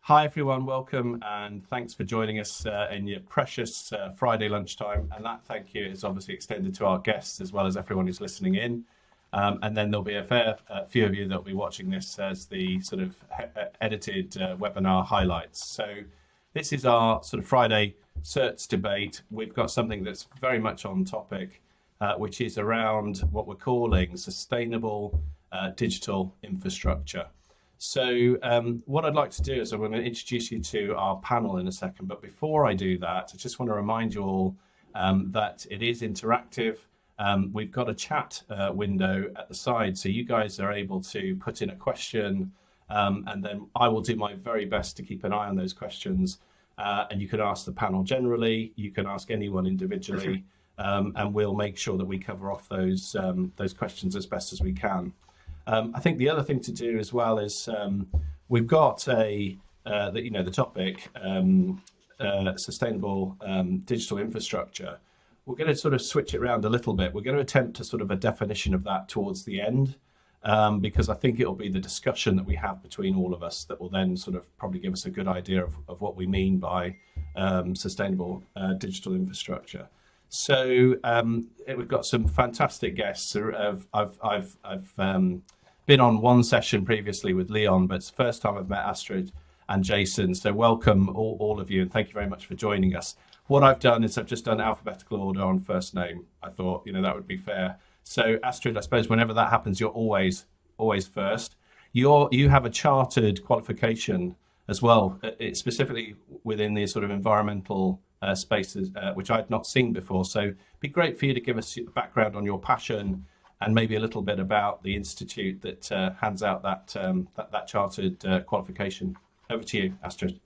Hi everyone, welcome and thanks for joining us in your precious Friday lunchtime. And that thank you is obviously extended to our guests as well as everyone who's listening in. And then there'll be a fair few of you that'll be watching this as the sort of edited webinar highlights. So this is our sort of Friday Certes debate. We've got something that's very much on topic, which is around what we're calling sustainable digital infrastructure. So what I'd like to do is I'm going to introduce you to our panel in a second. But before I do that, I just want to remind you all that it is interactive. We've got a chat window at the side, so you guys are able to put in a question, and then I will do my very best to keep an eye on those questions. And you can ask the panel generally, you can ask anyone individually, and we'll make sure that we cover off those questions as best as we can. I think the other thing to do as well is we've got the topic sustainable digital infrastructure. We're going to sort of switch it around a little bit. We're going to attempt to sort of a definition of that towards the end, because I think it'll be the discussion that we have between all of us that will then sort of probably give us a good idea of what we mean by sustainable digital infrastructure. So we've got some fantastic guests. I've been on one session previously with Leon, but it's the first time I've met Astrid and Jason. So welcome all of you, and thank you very much for joining us. What I've done is I've just done alphabetical order on first name. I thought, that would be fair. So Astrid, I suppose whenever that happens, you're always first. You have a chartered qualification as well, specifically within the sort of environmental spaces, which I'd not seen before. So it'd be great for you to give us a background on your passion and maybe a little bit about the institute that hands out that chartered qualification. Over to you, Astrid.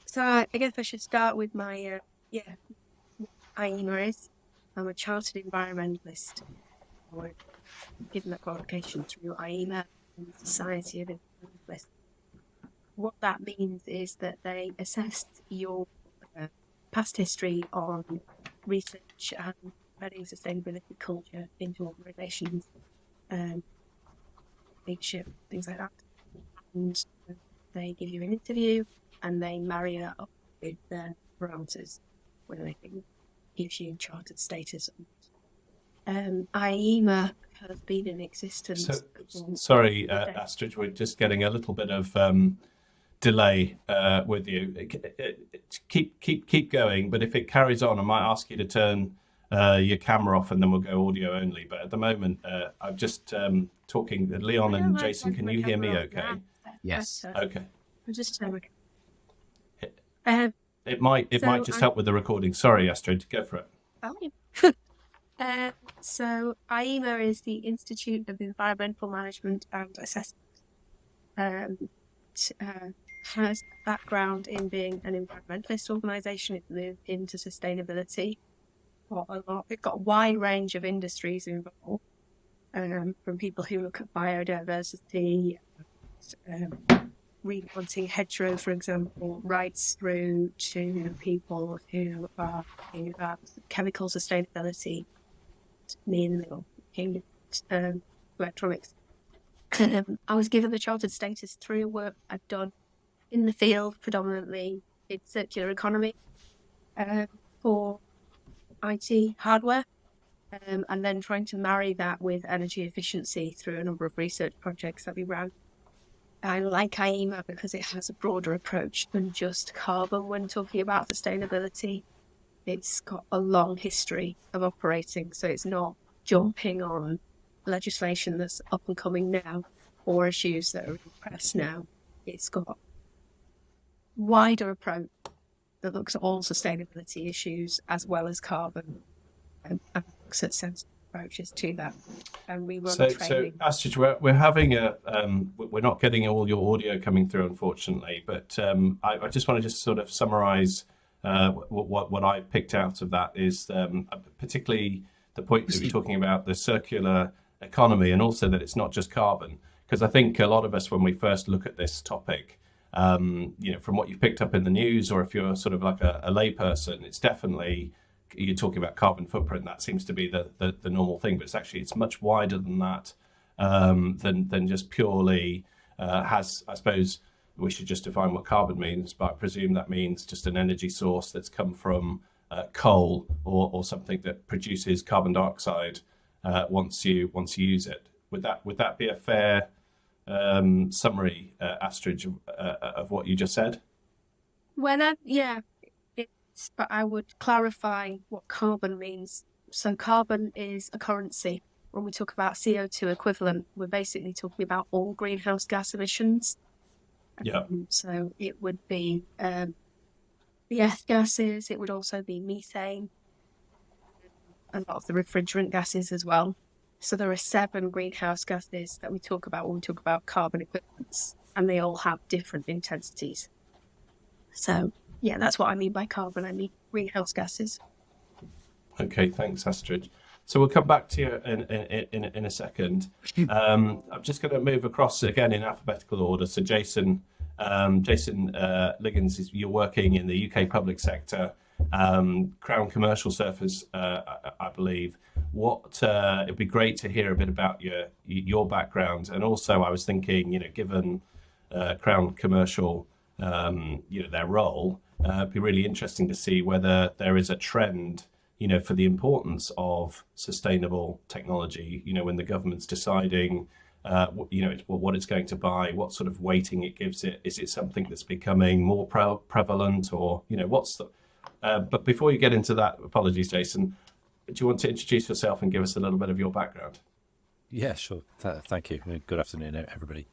So I guess I should start with my IEMA is. I'm a chartered environmentalist. Or given that qualification through IEMA, Society of Environmentalists. What that means is that they assess your past history on research and spreading sustainability culture into organisations, leadership, things like that. And they give you an interview and they marry that up with their parameters, whether they think gives you chartered status. IEMA has been in existence. Sorry, Astrid, we're just getting a little bit of delay with you. Keep going, but if it carries on, I might ask you to turn your camera off and then we'll go audio only. But at the moment, I'm just talking. Leon and Jason, can you hear me okay? Yes. Okay. I'll just turn it might just help with the recording. Sorry, Astrid, go for it. So IEMA is the Institute of Environmental Management and Assessment. Has a background in being an environmentalist organisation. It moved into sustainability. It's got a wide range of industries involved, from people who look at biodiversity, replanting hedgerow, for example, right through to people who are thinking about chemical sustainability, me in the middle, electronics. I was given the chartered status through work I've done in the field, predominantly in circular economy, for IT hardware, and then trying to marry that with energy efficiency through a number of research projects that we ran. I like IEMA because it has a broader approach than just carbon when talking about sustainability. It's got a long history of operating, so it's not jumping on legislation that's up and coming now or issues that are in the press now. It's got wider approach that looks at all sustainability issues as well as carbon, and looks at sensible approaches to that. And we run training. So Astrid, we're having we're not getting all your audio coming through, unfortunately, but I just want to sort of summarize what I picked out of that is particularly the point that we're talking about the circular economy, and also that it's not just carbon, because I think a lot of us, when we first look at this topic, from what you've picked up in the news, or if you're sort of like a layperson, it's definitely, you're talking about carbon footprint. That seems to be the normal thing, but it's much wider than that, than just purely has, I suppose, we should just define what carbon means, but I presume that means just an energy source that's come from coal or something that produces carbon dioxide once you use it. Would that be a fair summary, Astrid, of what you just said? Yeah, but I would clarify what carbon means. So carbon is a currency. When we talk about CO2 equivalent, we're basically talking about all greenhouse gas emissions. Yeah. So it would be the F gases, it would also be methane, a lot of the refrigerant gases as well. So there are 7 greenhouse gases that we talk about when we talk about carbon equivalents, and they all have different intensities. So yeah, that's what I mean by carbon. I mean greenhouse gases. Okay, thanks, Astrid. So we'll come back to you in a second. I'm just going to move across again in alphabetical order. So Jason Liggins, you're working in the UK public sector, Crown Commercial Service, I believe. It'd be great to hear a bit about your background, and also I was thinking, given Crown Commercial, their role, it'd be really interesting to see whether there is a trend, for the importance of sustainable technology, when the government's deciding, what it's going to buy, what sort of weighting it gives it. Is it something that's becoming more prevalent, or, what's the... But before you get into that, apologies, Jason, do you want to introduce yourself and give us a little bit of your background? Yeah, sure. Thank you. Good afternoon, everybody.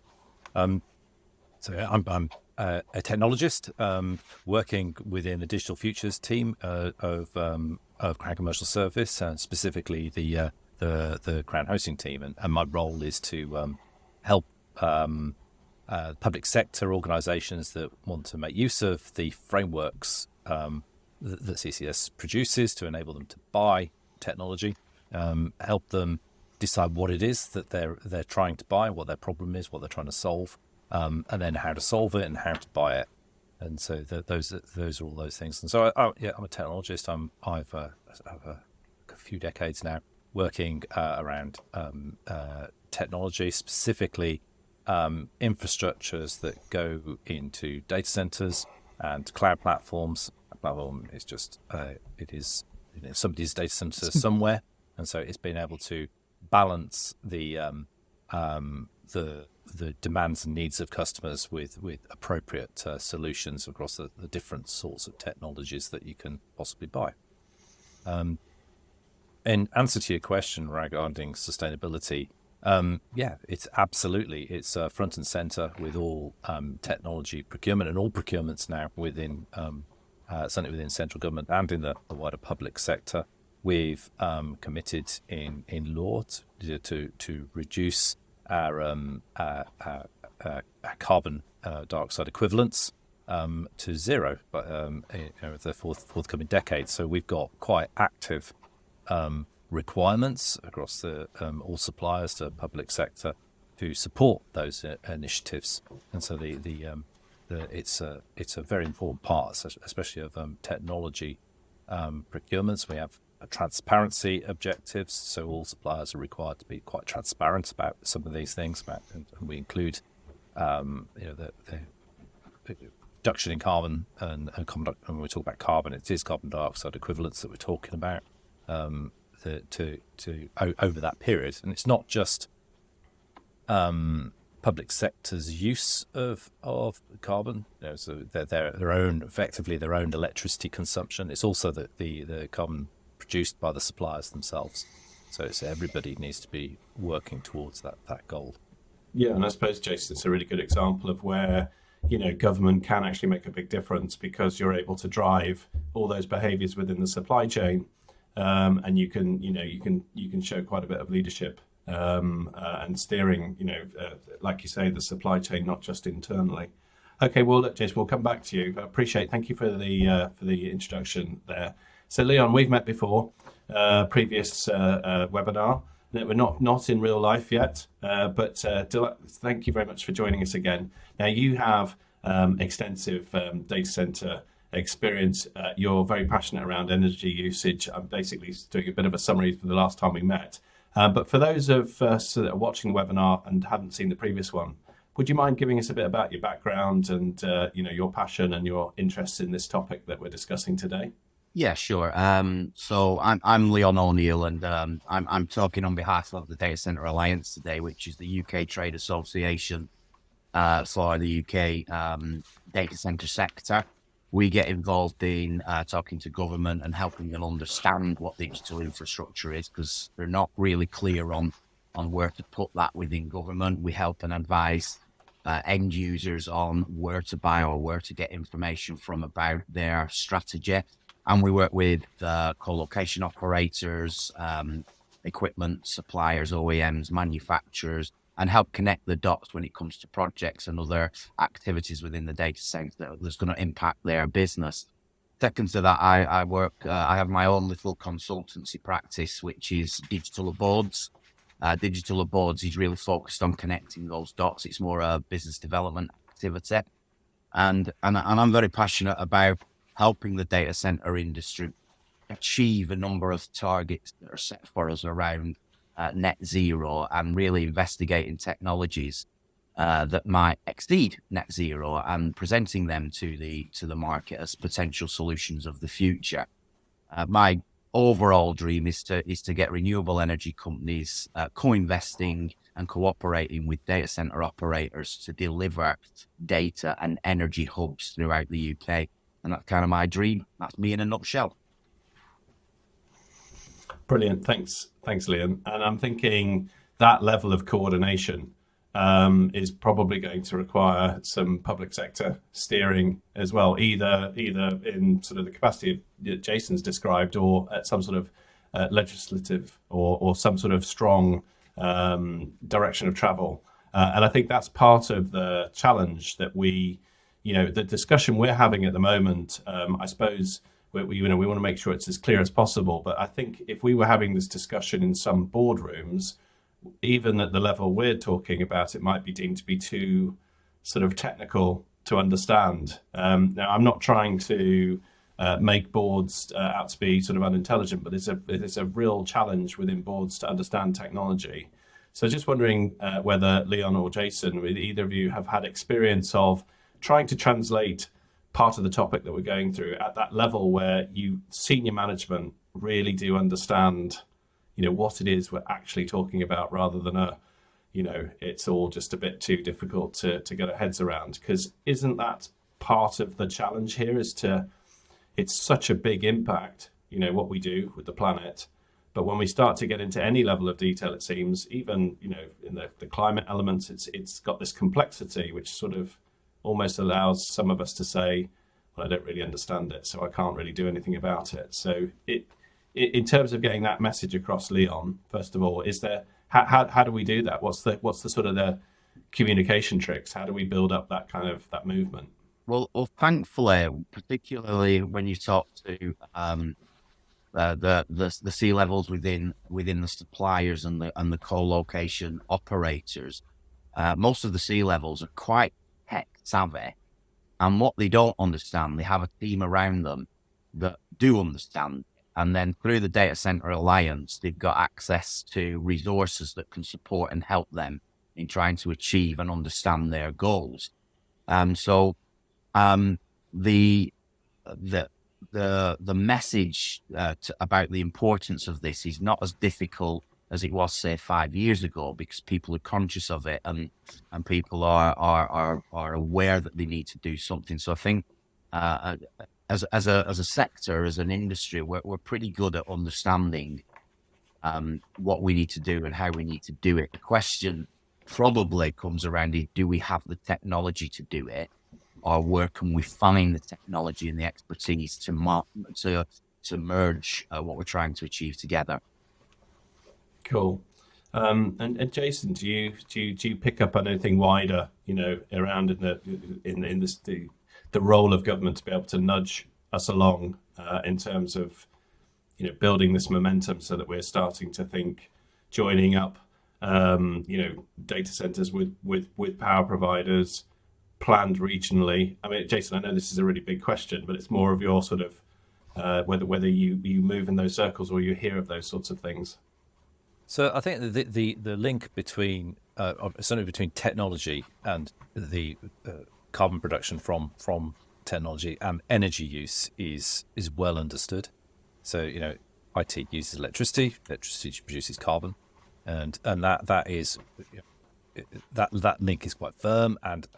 So I'm a technologist working within the Digital Futures team of Crown Commercial Service, specifically the Crown Hosting team, and my role is to help public sector organisations that want to make use of the frameworks that CCS produces to enable them to buy technology, help them decide what it is that they're trying to buy, what their problem is, what they're trying to solve, and then how to solve it and how to buy it. And so those are all those things. And so I'm a technologist. I've a few decades now working around technology, specifically infrastructures that go into data centers and cloud platforms. A platform is just it is somebody's data center somewhere, and so it's been able to balance the demands and needs of customers with appropriate solutions across the different sorts of technologies that you can possibly buy. In answer to your question regarding sustainability, it's absolutely, it's front and center with all technology procurement and all procurements now within certainly within central government and in the wider public sector. We've committed in law to reduce our carbon dioxide equivalents to zero, but the forthcoming decade. So we've got quite active requirements across the all suppliers to public sector to support those initiatives, and so it's a very important part, especially of technology procurements. We have transparency objectives, so all suppliers are required to be quite transparent about some of these things. And we include, the reduction in carbon and when we talk about carbon, it is carbon dioxide equivalents that we're talking about over that period. And it's not just public sector's use of carbon, so their own electricity consumption. It's also the carbon produced by the suppliers themselves. So everybody needs to be working towards that goal. Yeah, and I suppose, Jason, it's a really good example of where government can actually make a big difference, because you're able to drive all those behaviours within the supply chain, and you can show quite a bit of leadership and steering, like you say, the supply chain, not just internally. Okay, well, look, Jason, we'll come back to you. Thank you for the introduction there. So, Leon, we've met before, previous webinar. We're not in real life yet, but thank you very much for joining us again. Now, you have extensive data center experience. You're very passionate around energy usage. I'm basically doing a bit of a summary for the last time we met. But for those of us that are watching the webinar and haven't seen the previous one, would you mind giving us a bit about your background and your passion and your interest in this topic that we're discussing today? Yeah, sure. So I'm Leon O'Neill, and I'm talking on behalf of the Data Center Alliance today, which is the UK trade association for the UK data center sector. We get involved in talking to government and helping them understand what digital infrastructure is, because they're not really clear on where to put that within government. We help and advise end users on where to buy or where to get information from about their strategy. And we work with co-location operators, equipment suppliers, OEMs, manufacturers, and help connect the dots when it comes to projects and other activities within the data center that's going to impact their business. Second to that, I work, I have my own little consultancy practice, which is Digital Aboards. Digital Aboards is really focused on connecting those dots. It's more a business development activity. And I'm very passionate about helping the data center industry achieve a number of targets that are set for us around net zero, and really investigating technologies that might exceed net zero and presenting them to the market as potential solutions of the future. My overall dream is to get renewable energy companies co-investing and cooperating with data center operators to deliver data and energy hubs throughout the UK. And that's kind of my dream. That's me in a nutshell. Brilliant. Thanks, Liam. And I'm thinking that level of coordination is probably going to require some public sector steering as well, either in sort of the capacity that Jason's described, or at some sort of legislative or some sort of strong direction of travel. And I think that's part of the challenge that the discussion we're having at the moment. I suppose we want to make sure it's as clear as possible. But I think if we were having this discussion in some boardrooms, even at the level we're talking about, it might be deemed to be too sort of technical to understand. Now, I'm not trying to make boards out to be sort of unintelligent, but it's a real challenge within boards to understand technology. So just wondering whether Leon or Jason, either of you have had experience of trying to translate part of the topic that we're going through at that level where senior management really do understand what it is we're actually talking about, rather than it's all just a bit too difficult to get our heads around. Because isn't that part of the challenge here, it's such a big impact, what we do with the planet. But when we start to get into any level of detail, it seems, even, in the climate elements, it's got this complexity, which sort of almost allows some of us to say, well, I don't really understand it, so I can't really do anything about it. So in terms of getting that message across, Leon, first of all, how do we do that? What's the sort of the communication tricks? How do we build up that movement? Well, thankfully, particularly when you talk to the C levels within the suppliers and the co-location operators, most of the C levels are quite tech savvy, and what they don't understand, they have a team around them that do understand. And then through the Data Center Alliance, they've got access to resources that can support and help them in trying to achieve and understand their goals. So the message about the importance of this is not as difficult as it was, say, 5 years ago, because people are conscious of it and people are aware that they need to do something. So I think as a sector, as an industry, we're pretty good at understanding what we need to do and how we need to do it. The question probably comes around, do we have the technology to do it, or where can we find the technology and the expertise to merge what we're trying to achieve together? Cool. And Jason, do you pick up on anything wider, around in the role of government to be able to nudge us along in terms of building this momentum, so that we're starting to think joining up data centers with power providers planned regionally? I mean, Jason, I know this is a really big question, but it's more of your sort of whether you move in those circles or you hear of those sorts of things. So I think the link between certainly between technology and the carbon production from technology and energy use is well understood. So IT uses electricity produces carbon, and that is that link is quite firm and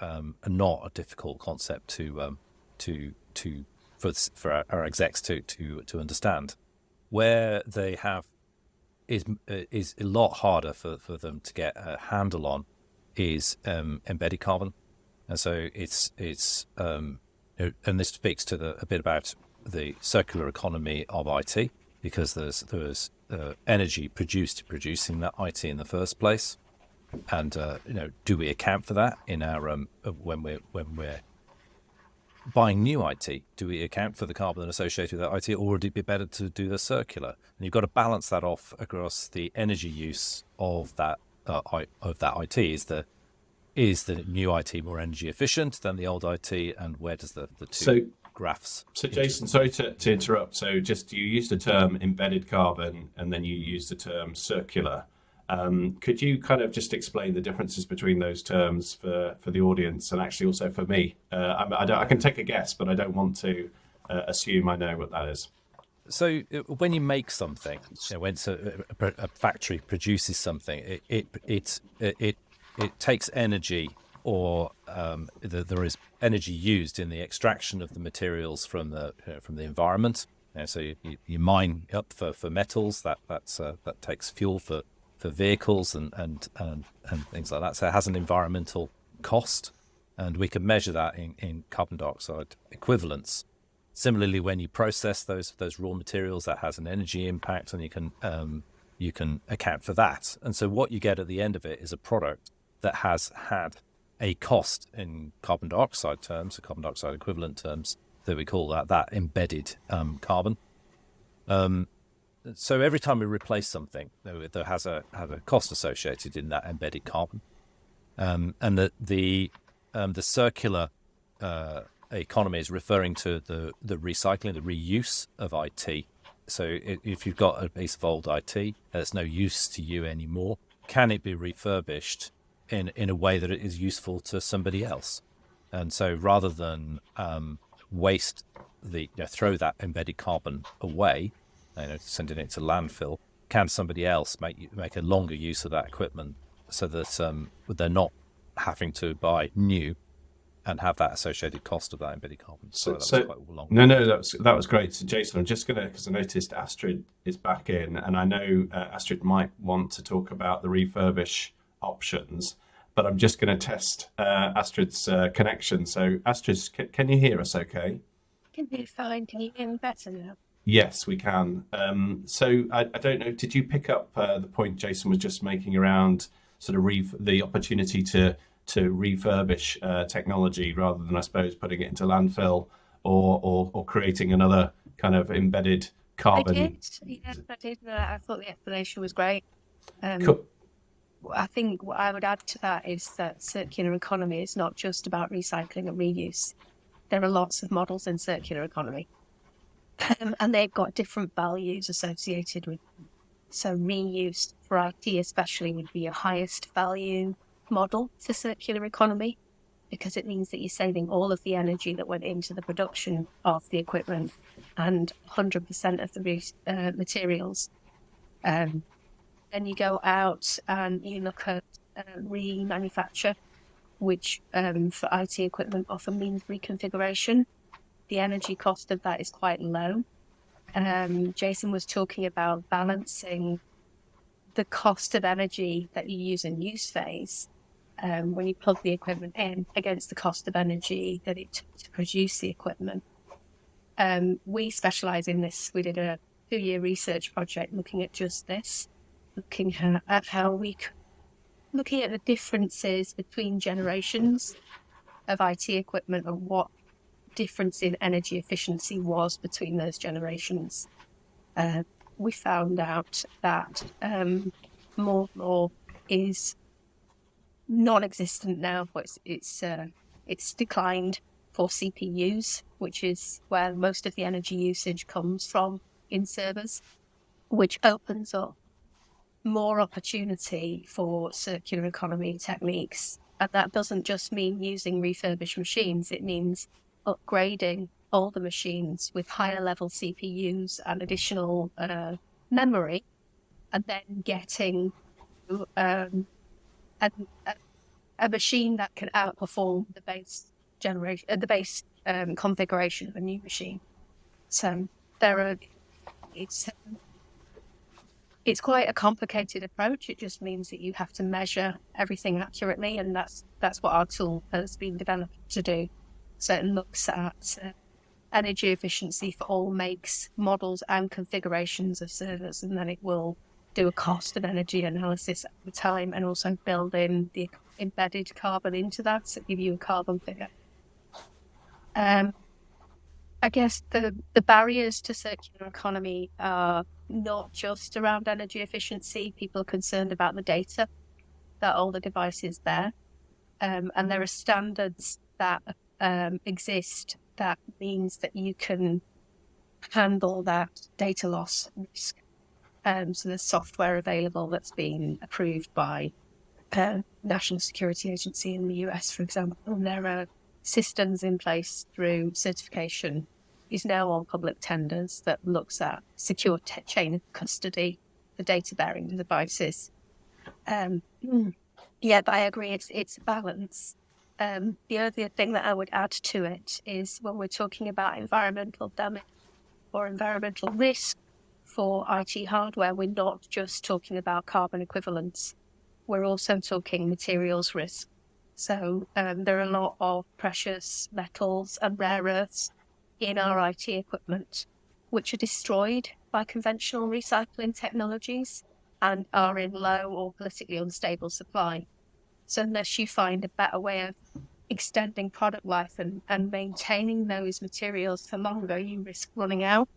not a difficult concept for our execs to understand. Where they have is a lot harder for them to get a handle on is embedded carbon, and so it's and this speaks to a bit about the circular economy of IT, because there's energy producing that IT in the first place, and do we account for that in our when we're buying new IT? Do we account for the carbon associated with that IT, or would it be better to do the circular? And you've got to balance that off across the energy use of that IT. Is the new IT more energy efficient than the old IT, and where does the two graphs? So Jason, sorry to interrupt. So just you used the term embedded carbon, and then you used the term circular. Could you kind of just explain the differences between those terms for the audience, and actually also for me? I can take a guess, but I don't want to assume I know what that is. So when you make something, when a factory produces something, it takes energy, or there is energy used in the extraction of the materials from the environment. So you mine up for metals, that takes fuel for vehicles and things like that. So it has an environmental cost, and we can measure that in carbon dioxide equivalents. Similarly, when you process those raw materials, that has an energy impact, and you can account for that. And so what you get at the end of it is a product that has had a cost in carbon dioxide terms, or carbon dioxide equivalent terms, that we call that embedded carbon. So every time we replace something, there has a cost associated in that embedded carbon, and the circular economy is referring to the recycling, the reuse of IT. So if you've got a piece of old IT that's no use to you anymore, can it be refurbished in a way that it is useful to somebody else? And so rather than waste throw that embedded carbon away, sending it to landfill, can somebody else make a longer use of that equipment, so that they're not having to buy new and have that associated cost of that embedded carbon? So that was quite long. No, that was great. So Jason, I'm just gonna, because I noticed Astrid is back in, and I know Astrid might want to talk about the refurbish options, but I'm just going to test Astrid's connection. So Astrid, can you hear us okay? I can hear you fine. Can you hear me better now? Yes, we can. So I don't know, did you pick up the point Jason was just making around sort of the opportunity to refurbish technology, rather than, I suppose, putting it into landfill or creating another kind of embedded carbon? I did. Yes, I did. I thought the explanation was great. Cool. I think what I would add to that is that circular economy is not just about recycling and reuse. There are lots of models in circular economy, and they've got different values associated with them. So reuse for IT especially would be a highest value model for circular economy, because it means that you're saving all of the energy that went into the production of the equipment and 100% of the materials. Then you go out and you look at remanufacture, which for IT equipment often means reconfiguration. The energy cost of that is quite low. Jason was talking about balancing the cost of energy that you use in use phase when you plug the equipment in against the cost of energy that it took to produce the equipment. We specialise in this. We did a 2-year research project looking at just this, looking at looking at the differences between generations of IT equipment and what difference in energy efficiency was between those generations. We found out that Moore's law is non-existent now, but it's declined for CPUs, which is where most of the energy usage comes from in servers, which opens up more opportunity for circular economy techniques. And that doesn't just mean using refurbished machines, it means upgrading older machines with higher level CPUs and additional memory, and then getting a machine that can outperform the base generation, the base configuration of a new machine. So it's quite a complicated approach. It just means that you have to measure everything accurately, and that's what our tool has been developed to do. So it looks at energy efficiency for all makes, models, and configurations of servers, and then it will do a cost and energy analysis at the time, and also build in the embedded carbon into that, so give you a carbon figure. I guess the barriers to circular economy are not just around energy efficiency. People are concerned about the data that all the devices bear. And there are standards that exist that means that you can handle that data loss risk. So there's software available that's been approved by National Security Agency in the US, for example, and there are systems in place through certification is now on public tenders that looks at secure chain of custody for data-bearing devices. Yeah, but I agree, it's a balance. The other thing that I would add to it is when we're talking about environmental damage or environmental risk for IT hardware, we're not just talking about carbon equivalence. We're also talking materials risk. So there are a lot of precious metals and rare earths in our IT equipment, which are destroyed by conventional recycling technologies and are in low or politically unstable supply. So unless you find a better way of extending product life and maintaining those materials for longer, you risk running out,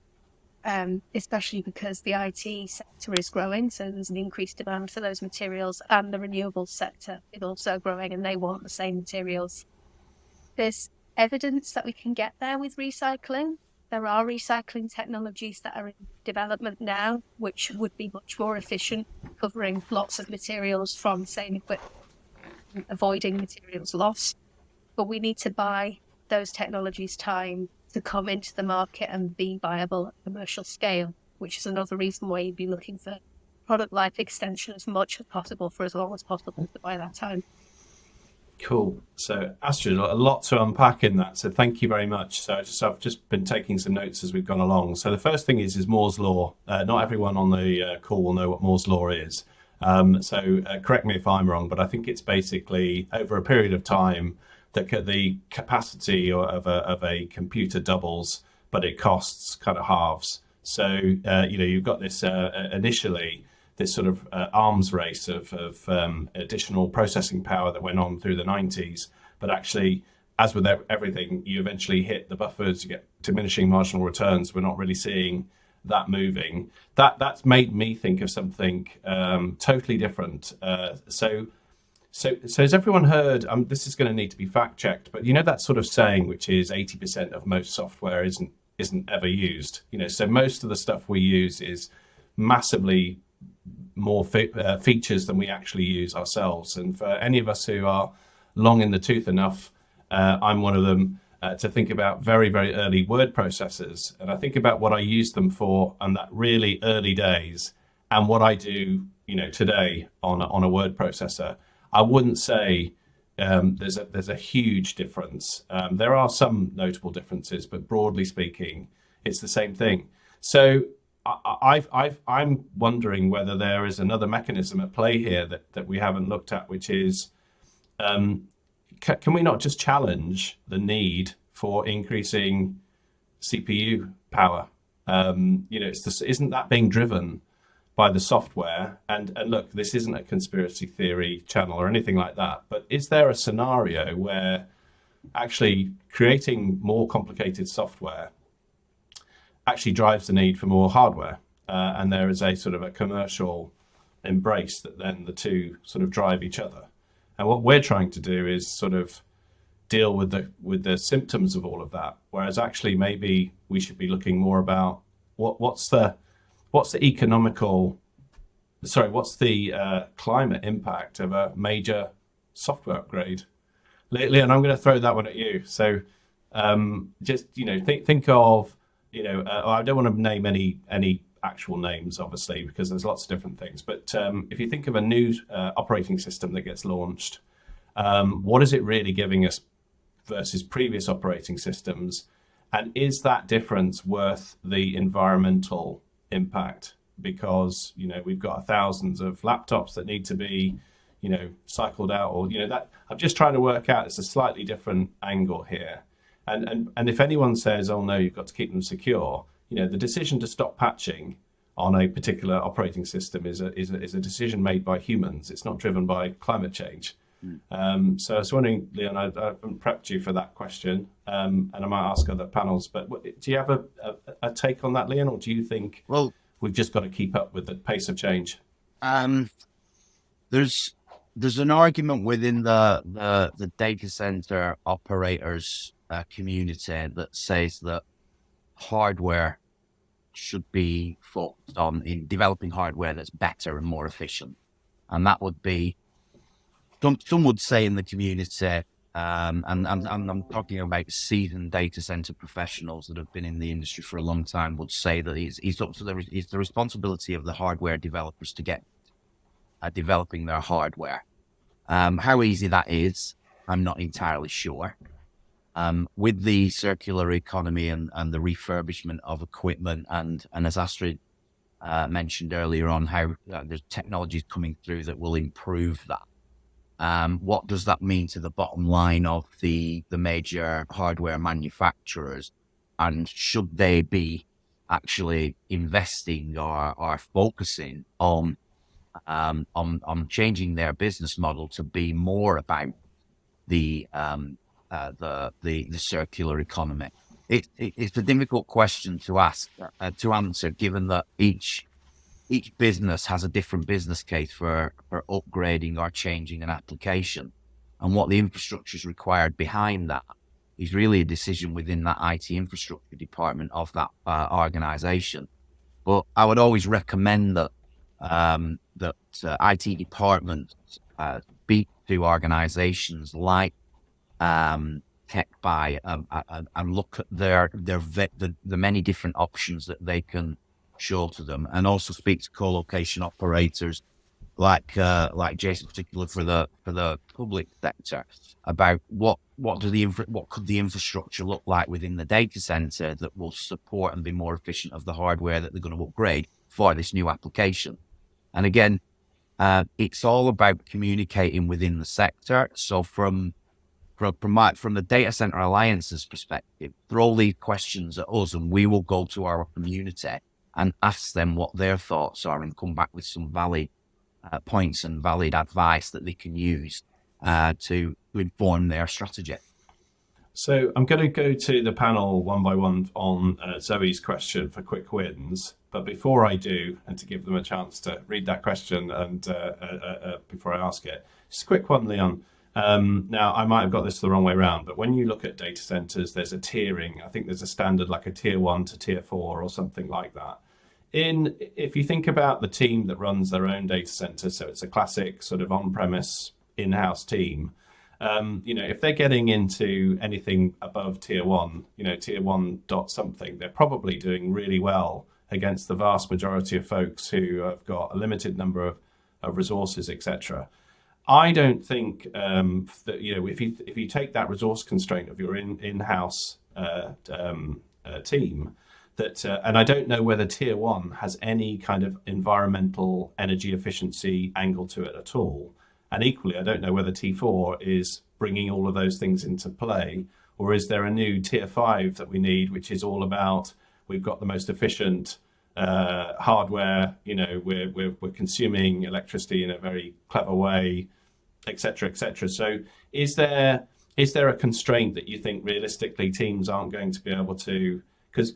especially because the IT sector is growing. So there's an increased demand for those materials, and the renewables sector is also growing and they want the same materials. There's evidence that we can get there with recycling. There are recycling technologies that are in development now, which would be much more efficient, covering lots of materials from the same equipment, avoiding materials loss. But we need to buy those technologies time to come into the market and be viable at commercial scale, which is another reason why you'd be looking for product life extension as much as possible for as long as possible to buy that time. Cool. So Astrid, a lot to unpack in that. So thank you very much. So I've just been taking some notes as we've gone along. So the first thing is Moore's law. Not everyone on the call will know what Moore's law is. So correct me if I'm wrong, but I think it's basically over a period of time that the capacity of a computer doubles, but it costs kind of halves. So you've got this initially this sort of arms race of additional processing power that went on through the 90s. But actually, as with everything, you eventually hit the buffers, you get diminishing marginal returns. We're not really seeing that moving. That's made me think of something totally different. So has everyone heard, this is going to need to be fact checked, but you know that sort of saying, which is 80% of most software isn't ever used. So most of the stuff we use is massively more features than we actually use ourselves. And for any of us who are long in the tooth enough, I'm one of them, to think about very, very early word processors. And I think about what I use them for on that really early days and what I do, today on a word processor. I wouldn't say there's a huge difference. There are some notable differences, but broadly speaking, it's the same thing. So I'm wondering whether there is another mechanism at play here that we haven't looked at, which is, can we not just challenge the need for increasing CPU power? Isn't that being driven by the software? And look, this isn't a conspiracy theory channel or anything like that, but is there a scenario where actually creating more complicated software actually drives the need for more hardware, and there is a sort of a commercial embrace that then the two sort of drive each other? And what we're trying to do is sort of deal with the symptoms of all of that, whereas actually maybe we should be looking more about what's the economical what's the climate impact of a major software upgrade? Leon, I'm going to throw that one at you. So just, think of, I don't want to name any actual names, obviously, because there's lots of different things. But if you think of a new operating system that gets launched, what is it really giving us versus previous operating systems? And is that difference worth the environmental impact? Because, we've got thousands of laptops that need to be, cycled out, or, that I'm just trying to work out. It's a slightly different angle here. And if anyone says, oh no, you've got to keep them secure, the decision to stop patching on a particular operating system is a decision made by humans. It's not driven by climate change. So I was wondering, Leon, I haven't prepped you for that question, and I might ask other panels, but do you have a take on that, Leon, or do you think we've just got to keep up with the pace of change? There's an argument within the data center operators community that says that hardware should be focused on in developing hardware that's better and more efficient, and that would be some would say in the community, and I'm talking about seasoned data center professionals that have been in the industry for a long time, would say that it's up to it's the responsibility of the hardware developers to get developing their hardware. How easy that is, I'm not entirely sure. With the circular economy and the refurbishment of equipment, and as Astrid mentioned earlier on, how there's technologies coming through that will improve that. What does that mean to the bottom line of the major hardware manufacturers? And should they be actually investing or focusing on changing their business model to be more about the circular economy? It's a difficult question to ask to answer, given that each business has a different business case for upgrading or changing an application, and what the infrastructure is required behind that is really a decision within that IT infrastructure department of that organization. But I would always recommend that IT departments speak to organizations like TechBuy and look at the many different options that they can show to them, and also speak to co-location operators like Jason, particularly for the public sector, about what could the infrastructure look like within the data center that will support and be more efficient of the hardware that they're going to upgrade for this new application. And again, it's all about communicating within the sector. So from the Data Center Alliance's perspective, throw these questions at us, and we will go to our community and ask them what their thoughts are, and come back with some valid points and valid advice that they can use to inform their strategy. So I'm going to go to the panel one by one on Zoe's question for quick wins. But before I do, and to give them a chance to read that question and before I ask it, just a quick one, Leon. Now, I might have got this the wrong way around, but when you look at data centers, there's a tiering. I think there's a standard like a tier 1 to tier 4 or something like that. If you think about the team that runs their own data center, so it's a classic sort of on-premise in-house team, if they're getting into anything above tier 1, tier 1 dot something, they're probably doing really well against the vast majority of folks who have got a limited number of resources, etc. I don't think that if you take that resource constraint of your in-house team, that and I don't know whether tier 1 has any kind of environmental energy efficiency angle to it at all, and equally I don't know whether T4 is bringing all of those things into play, or is there a new tier 5 that we need, which is all about we've got the most efficient hardware, we're consuming electricity in a very clever way, etc., etc. So is there a constraint that you think realistically teams aren't going to be able to? Because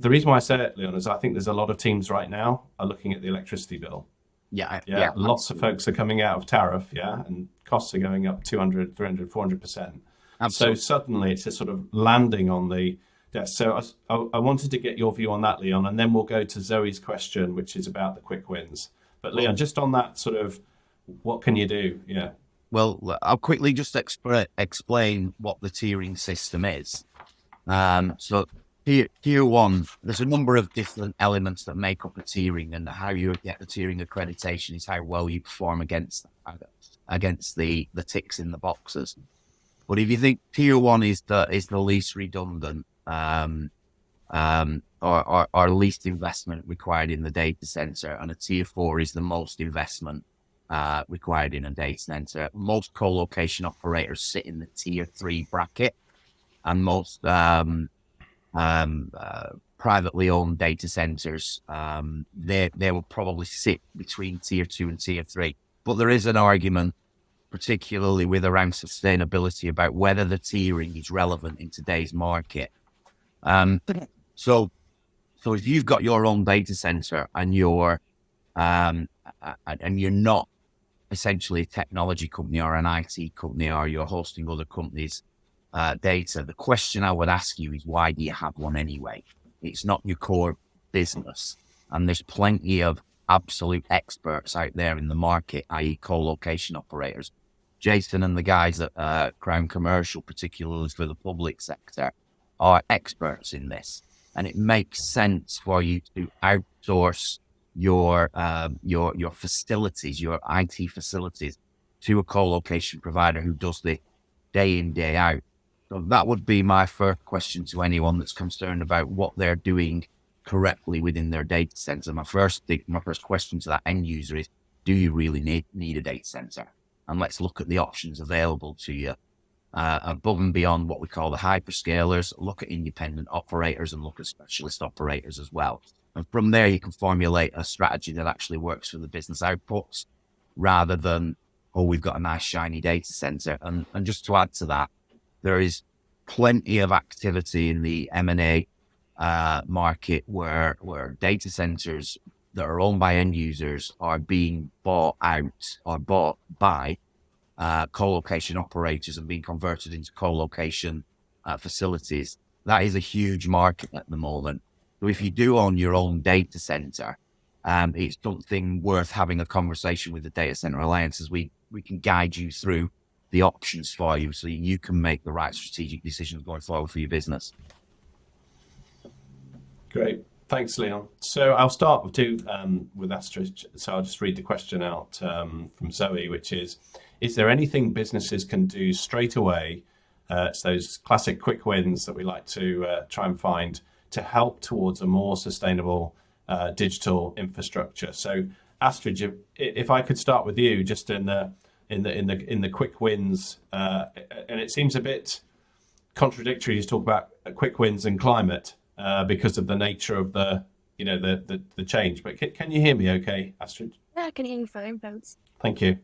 the reason why I say it, Leon, is I think there's a lot of teams right now are looking at the electricity bill. Yeah. Lots of folks are coming out of tariff, and costs are going up 200, 300, 400%. So suddenly it's just sort of landing on the desk. So I wanted to get your view on that, Leon, and then we'll go to Zoe's question, which is about the quick wins. But Leon, just on that sort of, what can you do? Yeah. Well, I'll quickly just explain what the tiering system is. So tier one, there's a number of different elements that make up the tiering, and how you get the tiering accreditation is how well you perform against the ticks in the boxes. But if you think tier one is the least redundant, or least investment required in the data center, and a tier four is the most investment required in a data center. Most co-location operators sit in the tier three bracket, and most privately owned data centers, they will probably sit between tier two and tier three. But there is an argument, particularly with around sustainability, about whether the tiering is relevant in today's market. So if you've got your own data center and you're not essentially a technology company or an IT company, or you're hosting other companies' data, the question I would ask you is, why do you have one anyway? It's not your core business, and there's plenty of absolute experts out there in the market, i.e. co-location operators. Jason and the guys at Crown Commercial, particularly for the public sector, are experts in this, and it makes sense for you to outsource your facilities, your IT facilities, to a co-location provider who does this day in, day out. So that would be my first question to anyone that's concerned about what they're doing correctly within their data center. My first question to that end user is, do you really need a data center? And let's look at the options available to you above and beyond what we call the hyperscalers. Look at independent operators and look at specialist operators as well. And from there, you can formulate a strategy that actually works for the business outputs, rather than, oh, we've got a nice shiny data center. And just to add to that, there is plenty of activity in the M&A market where data centers that are owned by end users are being bought out or bought by co-location operators and being converted into co-location facilities. That is a huge market at the moment. So if you do own your own data center, it's something worth having a conversation with the Data Center Alliance, as we can guide you through the options for you so you can make the right strategic decisions going forward for your business. Great. Thanks, Leon. So I'll start with Astrid. So I'll just read the question out from Zoe, which is there anything businesses can do straight away, it's those classic quick wins that we like to try and find, to help towards a more sustainable digital infrastructure? So Astrid, if I could start with you, just in the quick wins, and it seems a bit contradictory to talk about quick wins and climate because of the nature of the change. But can you hear me okay, Astrid? Yeah, I can hear you fine, thanks. Thank you.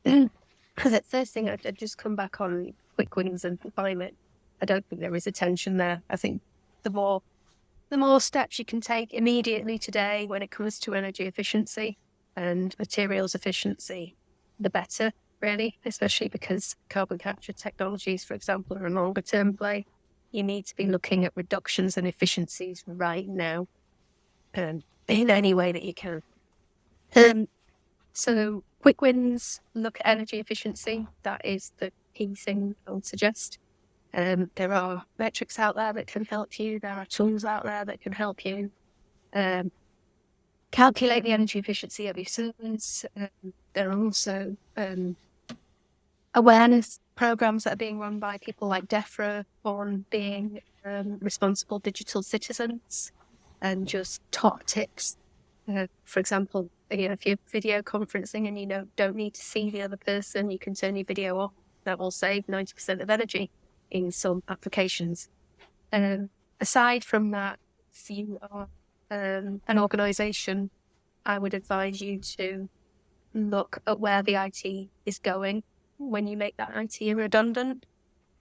Because the first thing I'd just come back on quick wins and climate. I don't think there is a tension there. I think the more steps you can take immediately today when it comes to energy efficiency and materials efficiency, the better, really, especially because carbon capture technologies, for example, are a longer term play. You need to be looking at reductions and efficiencies right now, in any way that you can. So quick wins, look at energy efficiency. That is the key thing I would suggest. There are metrics out there that can help you. There are tools out there that can help you calculate the energy efficiency of your servers. There are also awareness programs that are being run by people like DEFRA on being responsible digital citizens, and just top tips. For example, if you're video conferencing and you don't need to see the other person, you can turn your video off. That will save 90% of energy in some applications. Aside from that, if you are an organisation, I would advise you to look at where the IT is going when you make that IT redundant.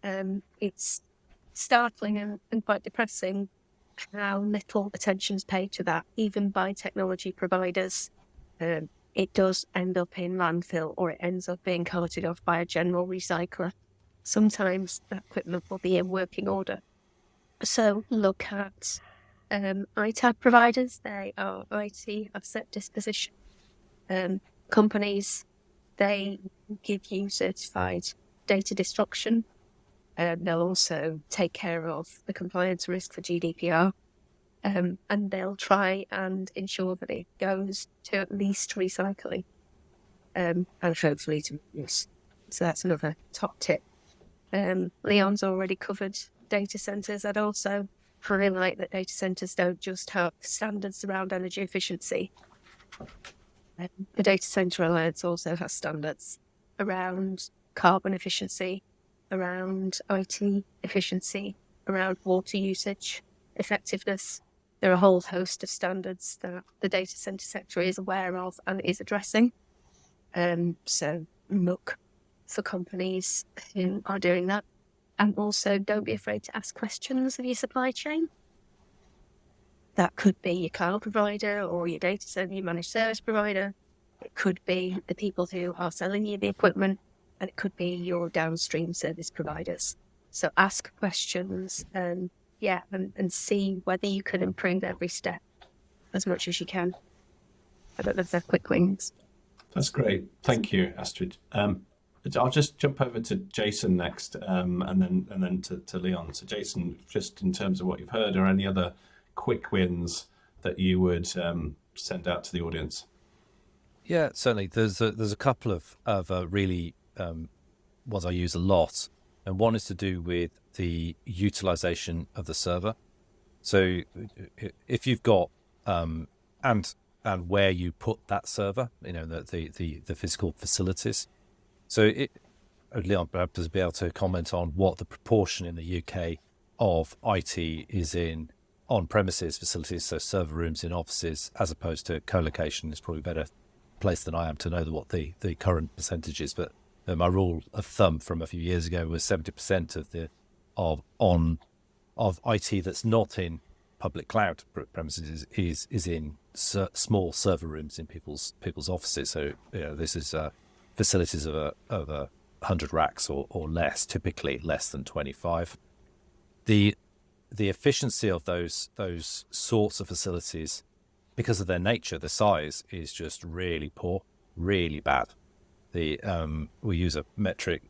It's startling and quite depressing how little attention is paid to that, even by technology providers. It does end up in landfill, or it ends up being carted off by a general recycler. Sometimes that equipment will be in working order. So look at ITAD providers. They are IT asset disposition companies, they give you certified data destruction. They'll also take care of the compliance risk for GDPR. And they'll try and ensure that it goes to at least recycling, and hopefully to use. So that's another top tip. Leon's already covered data centres. I'd also highlight that data centres don't just have standards around energy efficiency. The Data Centre Alliance also has standards around carbon efficiency, around IT efficiency, around water usage, effectiveness. There are a whole host of standards that the data centre sector is aware of and is addressing. So look for companies who are doing that. And also don't be afraid to ask questions of your supply chain. That could be your cloud provider or your data centre, your managed service provider. It could be the people who are selling you the equipment, and it could be your downstream service providers. So ask questions and see whether you can improve every step as much as you can. I don't know if they're quick wins. That's great. Thank you, Astrid. I'll just jump over to Jason next, and then to Leon. So Jason, just in terms of what you've heard, are any other quick wins that you would send out to the audience? Yeah, certainly. There's a couple of really ones I use a lot, and one is to do with the utilization of the server. So if you've got and where you put that server, the physical facilities. So Leon perhaps will be able to comment on what the proportion in the UK of IT is in on-premises facilities, so server rooms in offices, as opposed to co-location. Is probably a better place than I am to know what the current percentage is. But my rule of thumb from a few years ago was 70% of IT that's not in public cloud premises is in small server rooms in people's offices. So this is facilities of 100 racks or less, typically less than 25. The efficiency of those sorts of facilities, because of their nature, the size is just really poor, really bad. We use a metric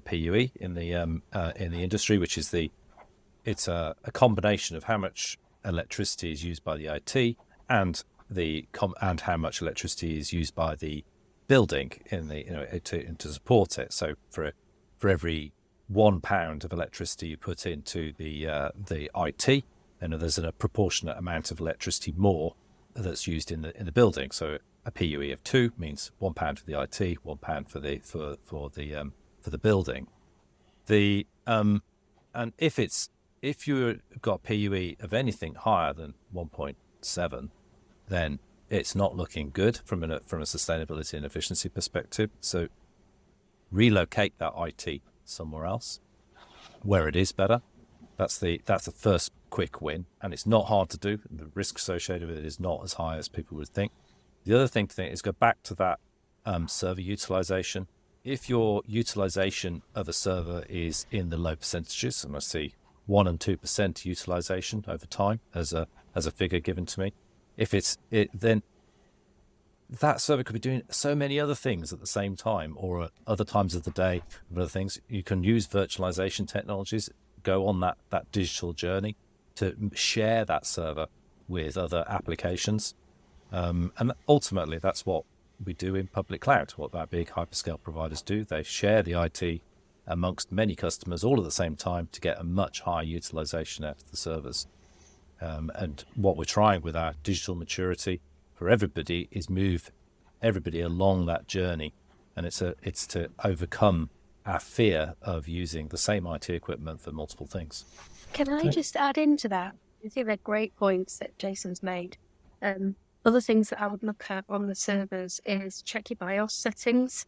PUE in the industry, which is it's a combination of how much electricity is used by the IT and how much electricity is used by the building to support it. So for every £1 of electricity you put into the IT, and there's a proportionate amount of electricity more that's used in the building. So a PUE of 2 means £1 for the IT, £1 for the building. And if you've got a PUE of anything higher than 1.7, then it's not looking good from a sustainability and efficiency perspective. So relocate that IT somewhere else where it is better. That's the first quick win, and it's not hard to do. The risk associated with it is not as high as people would think. The other thing to think is go back to that server utilization. If your utilization of a server is in the low percentages, and I see 1 and 2% utilization over time as a figure given to me, then that server could be doing so many other things at the same time, or at other times of the day, and other things. You can use virtualization technologies, go on that digital journey to share that server with other applications. And ultimately, that's what we do in public cloud, what our big hyperscale providers do. They share the IT amongst many customers all at the same time to get a much higher utilization out of the servers. And what we're trying with our digital maturity for everybody is move everybody along that journey. And it's to overcome our fear of using the same IT equipment for multiple things. Can I just add into that? I think they're great points that Jason's made. Other things that I would look at on the servers is check your BIOS settings.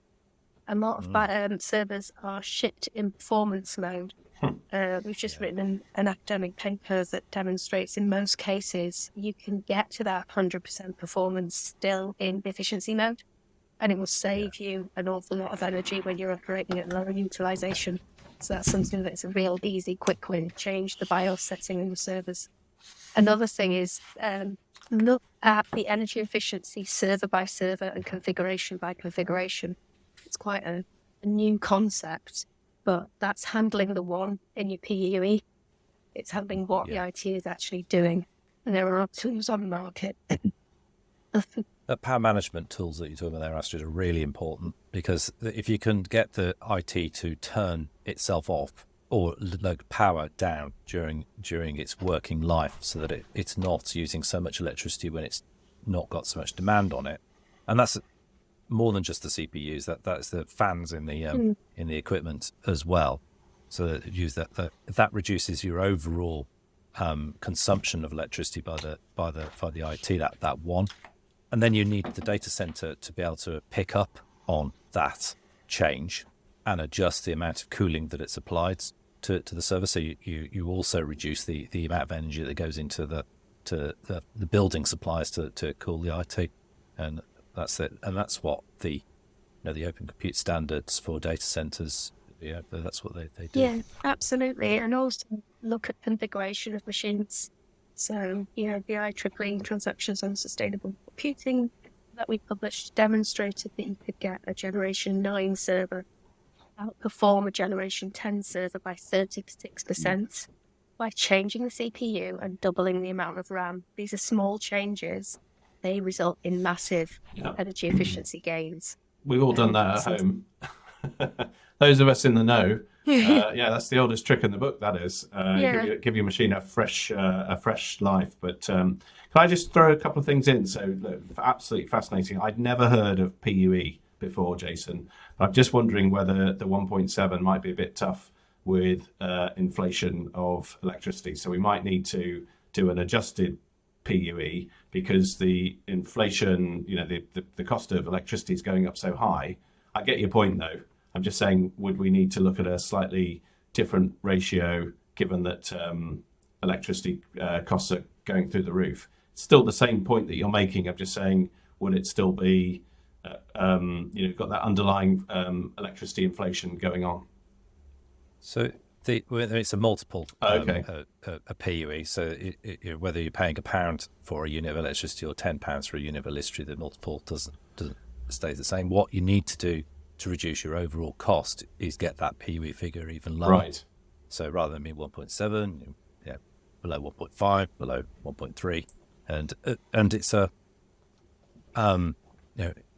A lot of servers are shipped in performance mode. We've just written an academic paper that demonstrates in most cases you can get to that 100% performance still in efficiency mode, and it will save you an awful lot of energy when you're operating at lower utilization. So that's something that's a real easy, quick win. Change the BIOS setting in the servers. Another thing is look at the energy efficiency server by server and configuration by configuration. It's quite a new concept, but that's handling the one in your PUE. It's handling what the IT is actually doing. And there are tools on the market. The power management tools that you're talking about there, Astrid, are really important, because if you can get the IT to turn itself off or like power down during its working life, so that it's not using so much electricity when it's not got so much demand on it, and that's more than just the CPUs. That's the fans in the equipment as well. So that reduces your overall consumption of electricity by the IT. That one. And then you need the data center to be able to pick up on that change and adjust the amount of cooling that it's applied to the server. So you also reduce the amount of energy that goes into the building supplies to cool the IT. And that's it. And that's what the Open Compute standards for data centers, that's what they do. Yeah, absolutely. And also look at configuration of machines. So, the IEEE Transactions on Sustainable Computing that we published demonstrated that you could get a Generation 9 server outperform a Generation 10 server by 36% by changing the CPU and doubling the amount of RAM. These are small changes. They result in massive energy efficiency gains. We've all done that at home. Those of us in the know, that's the oldest trick in the book. That is, give your machine a fresh life. But can I just throw a couple of things in? So, look, absolutely fascinating. I'd never heard of PUE before, Jason. I'm just wondering whether the 1.7 might be a bit tough with inflation of electricity. So we might need to do an adjusted PUE, because the inflation, the cost of electricity is going up so high. I get your point, though. I'm just saying, would we need to look at a slightly different ratio, given that electricity costs are going through the roof? It's still the same point that you're making. I'm just saying, would it still be, got that underlying electricity inflation going on? So it's a multiple Okay. a PUE. So whether you're paying £1 for a unit of electricity or £10 for a unit of electricity, the multiple doesn't stay the same. What you need to do to reduce your overall cost is get that PUE figure even lower. Right. So rather than being 1.7, below 1.5, below 1.3, and it's a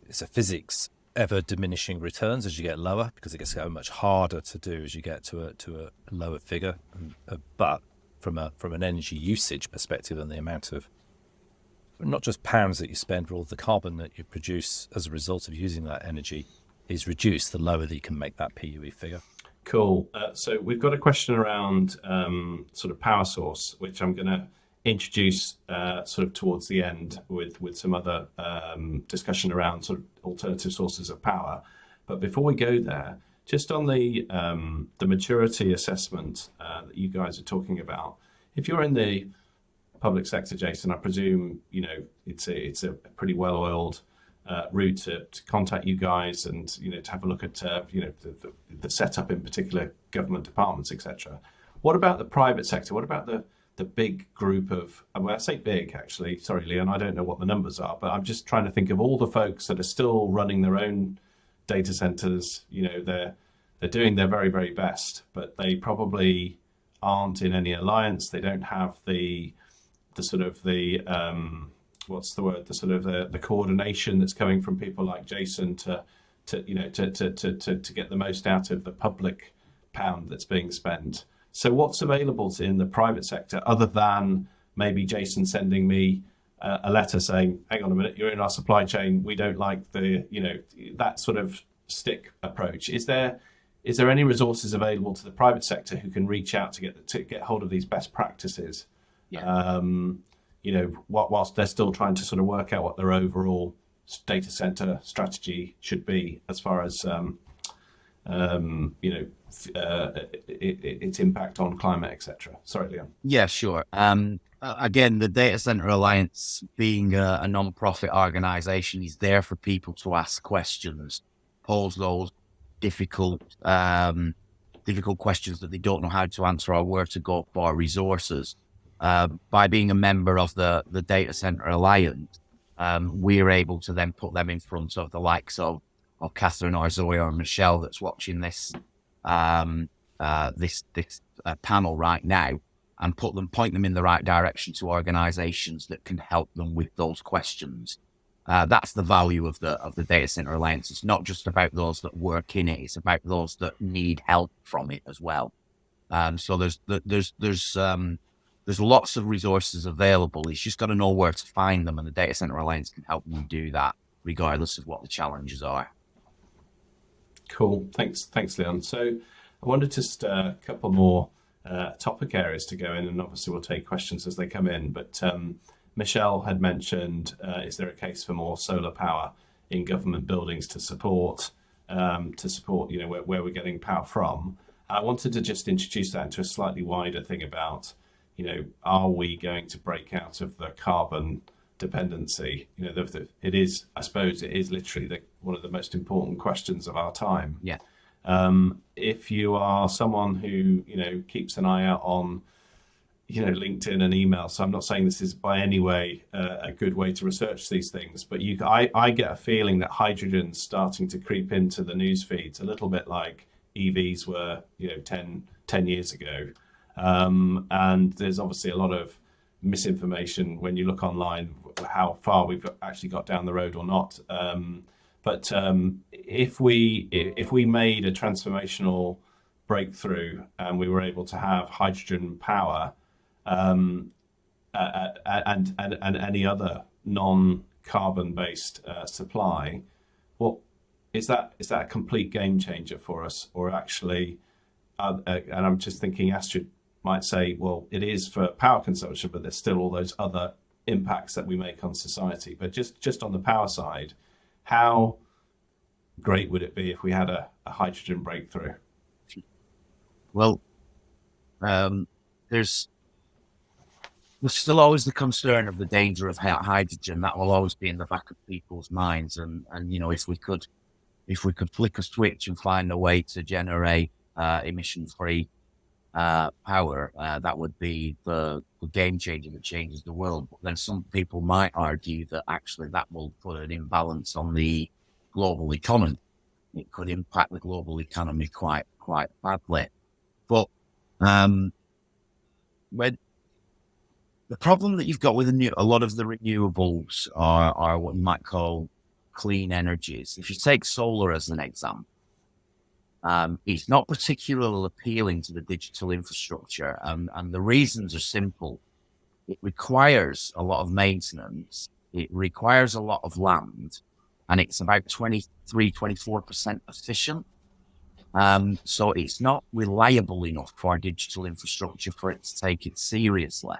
it's a physics ever diminishing returns as you get lower, because it gets so much harder to do as you get to a lower figure. But from an energy usage perspective, and the amount of not just pounds that you spend, but all the carbon that you produce as a result of using that energy is reduced, the lower that you can make that PUE figure. Cool. So we've got a question around sort of power source, which I'm going to introduce sort of towards the end with some other discussion around sort of alternative sources of power. But before we go there, just on the maturity assessment that you guys are talking about, if you're in the public sector, Jason, I presume it's a pretty well-oiled route to contact you guys and to have a look at the setup in particular government departments, etc. What about the private sector? What about the big group of, well, I say big actually, sorry Leon, I don't know what the numbers are, but I'm just trying to think of all the folks that are still running their own data centers. They're doing their very, very best, but they probably aren't in any alliance. They don't have the sort of the what's the word? The sort of the coordination that's coming from people like Jason to get the most out of the public pound that's being spent. So what's available in the private sector, other than maybe Jason sending me a letter saying, "Hang on a minute, you're in our supply chain. We don't like that sort of stick approach." Is there any resources available to the private sector who can reach out to get hold of these best practices? Yeah. Whilst they're still trying to sort of work out what their overall data center strategy should be as far as its impact on climate, etc. Sorry, Leon. Yeah, sure. Again, the Data Center Alliance, being a non-profit organization, is there for people to ask questions, pose those difficult questions that they don't know how to answer or where to go for resources. by being a member of the Data Center Alliance, we're able to then put them in front of the likes of Catherine or Zoe or Michelle that's watching this panel right now, and point them in the right direction to organizations that can help them with those questions. That's the value of the Data Center Alliance. It's not just about those that work in it; it's about those that need help from it as well. So there's lots of resources available. It's just got to know where to find them, and the Data Center Alliance can help you do that, regardless of what the challenges are. Cool. Thanks, Leon. So I wanted just a couple more topic areas to go in, and obviously we'll take questions as they come in. But Michelle had mentioned, is there a case for more solar power in government buildings to support where we're getting power from? I wanted to just introduce that into a slightly wider thing about, are we going to break out of the carbon dependency? It is literally one of the most important questions of our time. Yeah. If you are someone who, keeps an eye out on, LinkedIn and email, so I'm not saying this is by any way a good way to research these things, but I get a feeling that hydrogen's starting to creep into the news feeds a little bit like EVs were, 10 years ago. And there's obviously a lot of misinformation when you look online how far we've actually got down the road or not. But if we made a transformational breakthrough and we were able to have hydrogen power and any other non-carbon based supply, what is that a complete game changer for us? Or actually, and I'm just thinking Astrid might say, well, it is for power consumption, but there's still all those other impacts that we make on society. But just on the power side, how great would it be if we had a hydrogen breakthrough? Well, there's still always the concern of the danger of hydrogen. That will always be in the back of people's minds. And if we could flick a switch and find a way to generate emission-free power, that would be the game changer that changes the world. But then some people might argue that actually that will put an imbalance on the global economy. It could impact the global economy quite badly. But when the problem that you've got with a lot of the renewables are what you might call clean energies. If you take solar as an example, it's not particularly appealing to the digital infrastructure, and the reasons are simple. It requires a lot of maintenance, it requires a lot of land, and it's about 24% efficient. So it's not reliable enough for our digital infrastructure for it to take it seriously.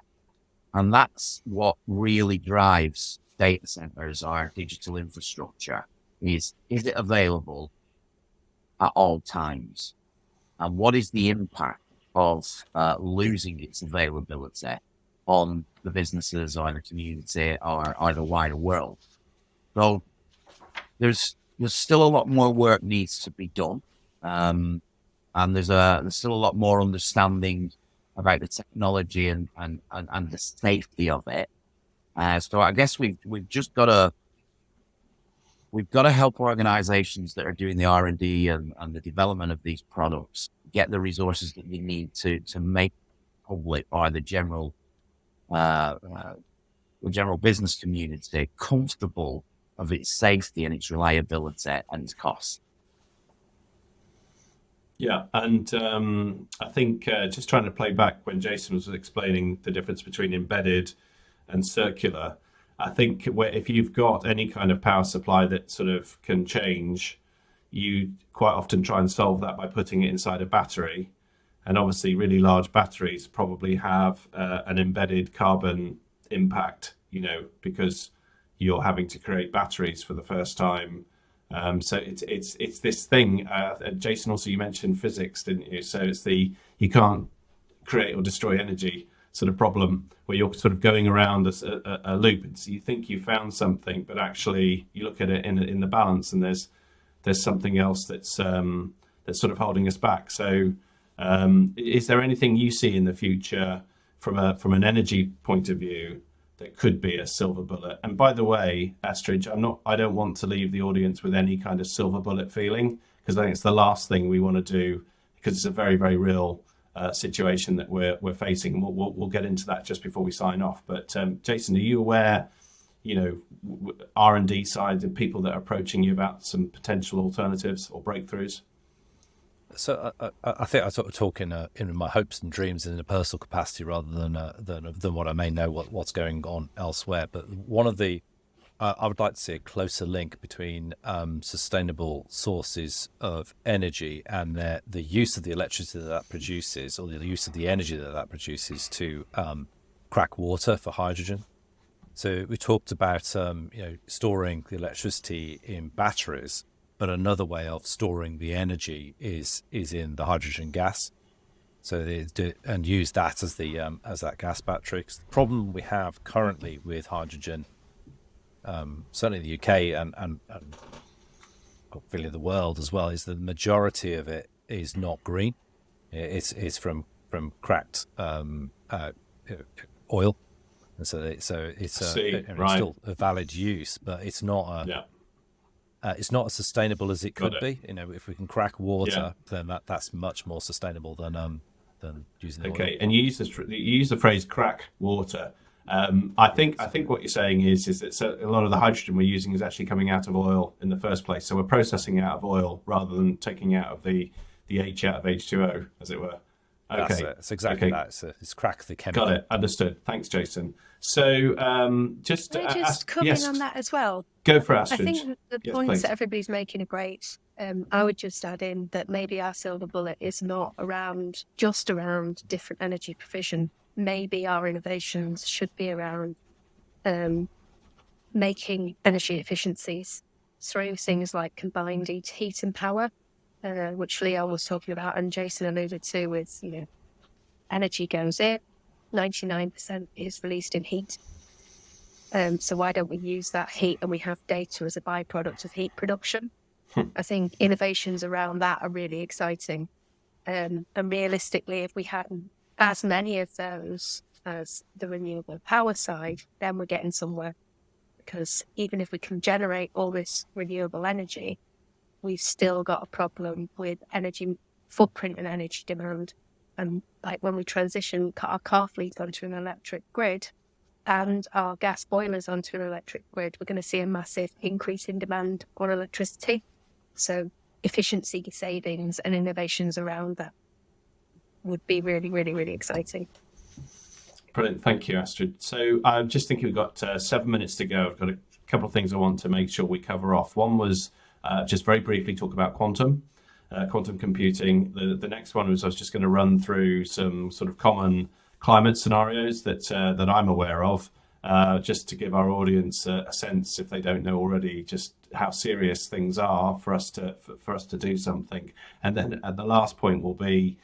And that's what really drives data centers, our digital infrastructure, is it available at all times? And what is the impact of losing its availability on the businesses or the community or the wider world? So there's still a lot more work needs to be done. And there's still a lot more understanding about the technology and the safety of it. So I guess we've just got to help organizations that are doing the R&D and the development of these products get the resources that they need to make public or the general business community comfortable of its safety and its reliability and its costs. Yeah, and I think just trying to play back when Jason was explaining the difference between embedded and circular, I think if you've got any kind of power supply that sort of can change, you quite often try and solve that by putting it inside a battery. And obviously really large batteries probably have an embedded carbon impact, because you're having to create batteries for the first time. So it's this thing. Jason, also you mentioned physics, didn't you? So it's you can't create or destroy energy sort of problem where you're sort of going around a loop, and so you think you found something, but actually you look at it in the balance, and there's something else that's sort of holding us back. So is there anything you see in the future from an energy point of view, there could be a silver bullet. And by the way, Astrid, I don't want to leave the audience with any kind of silver bullet feeling, because I think it's the last thing we want to do, because it's a very, very real situation that we're facing. And we'll get into that just before we sign off. But Jason, are you aware, R&D side and people that are approaching you about some potential alternatives or breakthroughs? So I think I sort of talk in my hopes and dreams in a personal capacity rather than what I may know what's going on elsewhere. But one of the I would like to see a closer link between sustainable sources of energy and the use of the electricity that produces, or the use of the energy that produces, to crack water for hydrogen. So we talked about storing the electricity in batteries, but another way of storing the energy is in the hydrogen gas. So and use that as that gas battery. 'Cause the problem we have currently with hydrogen, certainly in the UK and hopefully the world as well, is the majority of it is not green. It's from cracked oil, and so it's still a valid use, but it's not it's not as sustainable as it could be. If we can crack water, then that's much more sustainable than using oil. Okay, and you use the phrase "crack water." I think what you're saying is that a lot of the hydrogen we're using is actually coming out of oil in the first place. So we're processing out of oil rather than taking out of the H out of H2O, as it were. Okay, it's exactly that. It's crack the chemical. Got it. Understood. Thanks, Jason. So just Can I just come in on that as well? Go for Astrid. I think the points that everybody's making are great. I would just add in that maybe our silver bullet is not just around different energy provision. Maybe our innovations should be around making energy efficiencies through things like combined heat and power, which Leo was talking about and Jason alluded to, with energy goes in, 99% is released in heat. So why don't we use that heat, and we have data as a byproduct of heat production? I think innovations around that are really exciting. And realistically, if we had as many of those as the renewable power side, then we're getting somewhere. Because even if we can generate all this renewable energy, we've still got a problem with energy footprint and energy demand. And like when we transition our car fleet onto an electric grid and our gas boilers onto an electric grid, we're going to see a massive increase in demand on electricity. So efficiency savings and innovations around that would be really, really, really exciting. Brilliant. Thank you, Astrid. So I'm just thinking we've got 7 minutes to go. I've got a couple of things I want to make sure we cover off. One was just very briefly talk about quantum computing. The next one was I was just going to run through some sort of common climate scenarios that I'm aware of, just to give our audience a sense, if they don't know already, just how serious things are for us to do something. And then at the last point will be,